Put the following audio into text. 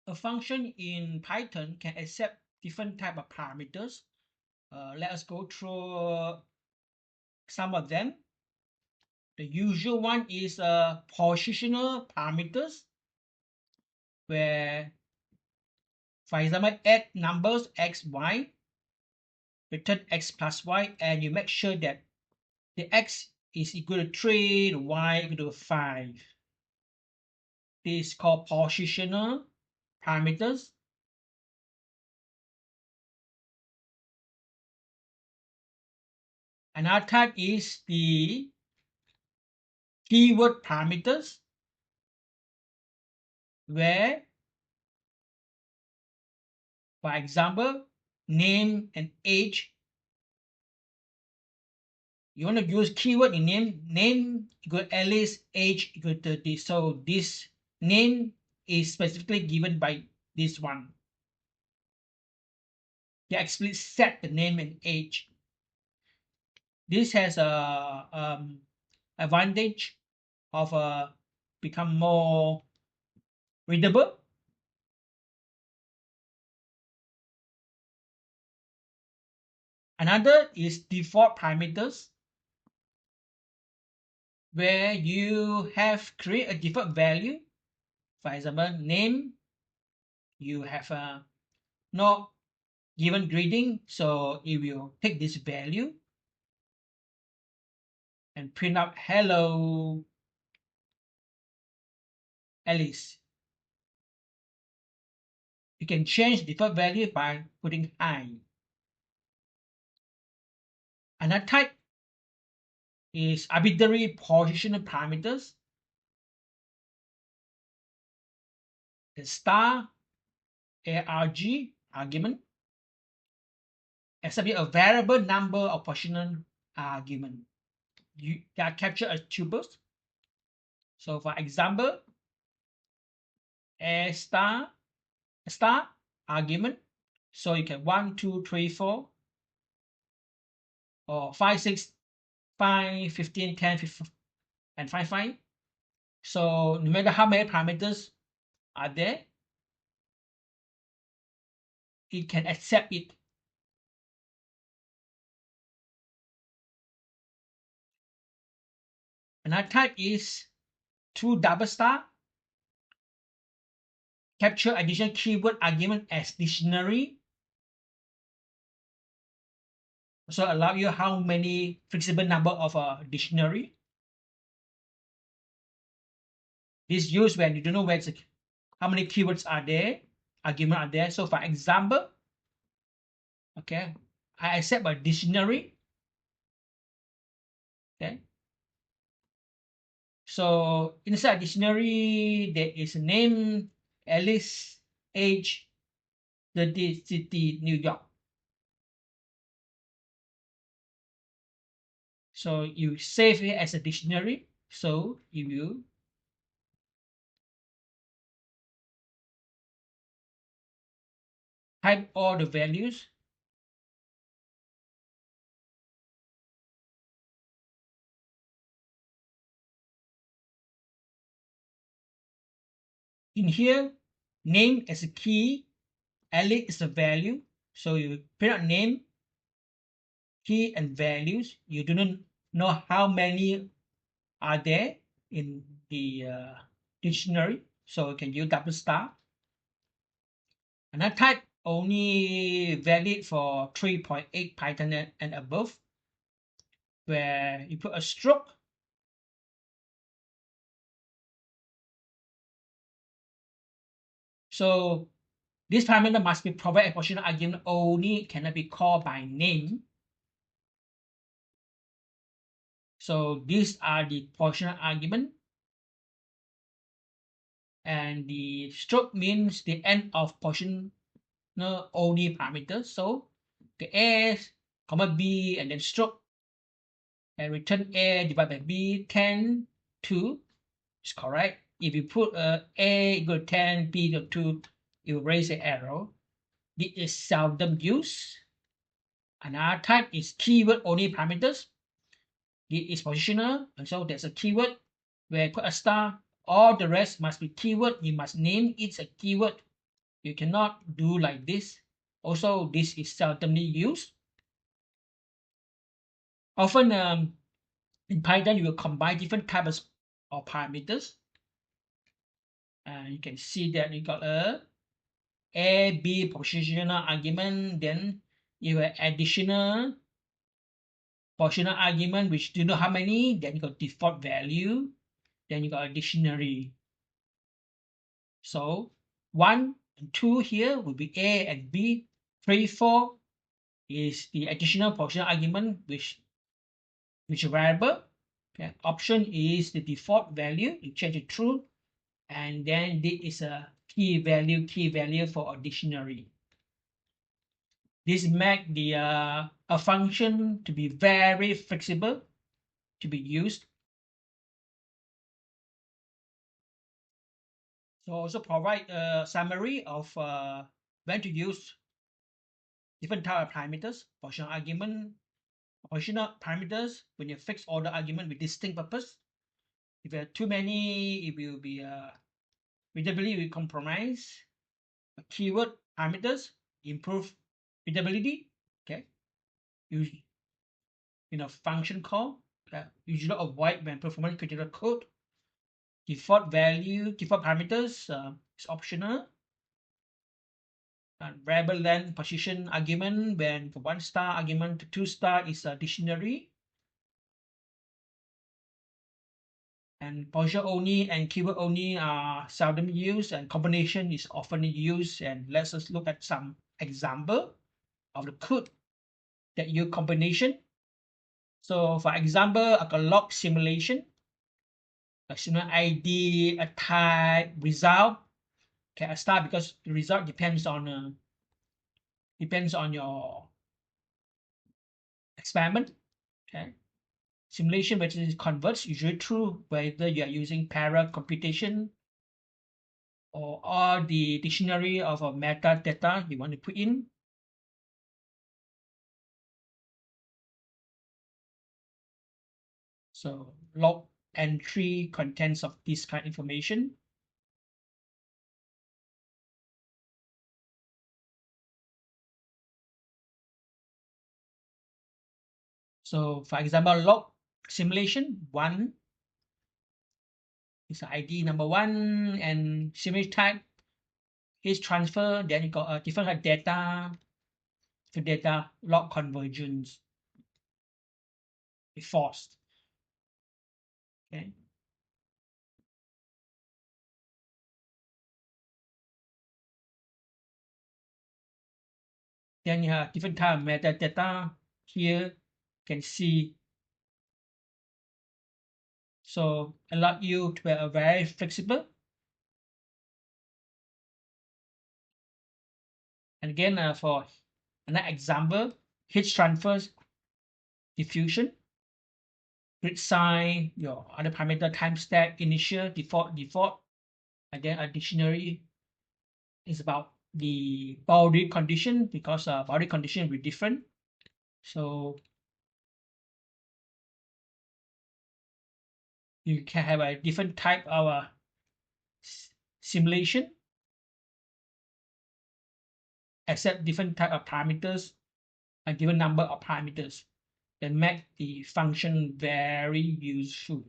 a function in Python can accept different type of parameters. Let us go through some of them. The usual one is positional parameters, where, for example, add numbers x, y, return x plus y, and you make sure that the x is equal to 3, the y equal to 5. This is called positional parameters. Another type is the keyword parameters, where, for example, name and age. You want to use keyword in name equal Alice, age equal 30. So this name is specifically given by this one. You explicitly set the name and age. This has a advantage of become more readable. Another is default parameters, where you have create a default value. For example, name, you have a not given greeting, so it will take this value and print out hello Alice. You can change default value by putting hi. Another type is arbitrary positional parameters. The star arg argument accepting a variable number of positional argument. They are captured as tuples. So for example, a star argument. So you can 1, 2, 3, 4, or 5, 6, 5, 15, 10, 15, and 5, 5. So no matter how many parameters are there, it can accept it. Another type is 2 double star. Capture additional keyword argument as dictionary. So allow you how many flexible number of a dictionary. This used when you don't know where how many keywords are there, argument are there. So for example, okay, I accept a dictionary. Okay. So inside dictionary, there is a name, Alice, age, the city, New York. So you save it as a dictionary. So you will type all the values. In here, name as a key, Alice is a value. So you print out name, key, and values. You do not know how many are there in the dictionary. So you can use double star. Another type only valid for 3.8 Python and above, where you put a stroke. So this parameter must be provided a positional argument only, cannot be called by name. So these are the positional argument. And the stroke means the end of positional only parameter. So the A, comma B, and then stroke, and return A divided by B, 10, 2 is correct. If you put A equal to 10, B equal to 2, it will raise the arrow. This is seldom used. Another type is keyword only parameters. This is positional, and so there's a keyword where put a star. All the rest must be keyword. You must name it's a keyword. You cannot do like this. Also, this is seldomly used. Often in Python, you will combine different types of parameters. You can see that you got a b positional argument, then you have additional positional argument, which do you know how many? Then you got default value, then you got a dictionary. So 1 and 2 here will be a and b. 3, 4 is the additional positional argument, which variable. Okay. Option is the default value. You change it true, and then this is a key value for a dictionary. This make the a function to be very flexible to be used. So also provide a summary of when to use different type of parameters, positional argument, positional parameters when you fix order argument with distinct purpose. If you have too many, it will be readability will compromise. Keyword parameters improve readability. Okay, use function call usually avoid when performance critical code. Default parameters is optional. Variable length position argument when for 1 star argument to 2 star is a dictionary. And position only and keyword only are seldom used, and combination is often used. And let's just look at some example of the code that use combination. So for example, a log simulation, a similar ID, a type, result. Okay, a star because the result depends on your experiment. Okay, simulation which is converts usually true whether you are using para computation or all the dictionary of a metadata you want to put in. So log entry contents of this kind of information. So for example, log simulation 1 is ID number 1 and simulation type is transfer. Then you got a different data log conversions. It's forced. Okay. Then you have different type of metadata here. You can see. So allow you to be very flexible. And again, for another example, heat transfers, diffusion, grid sign, your other parameter, time stack, initial, default, and then a dictionary is about the boundary condition because boundary condition will be different. So you can have a different type of simulation, accept different type of parameters and given number of parameters that make the function very useful.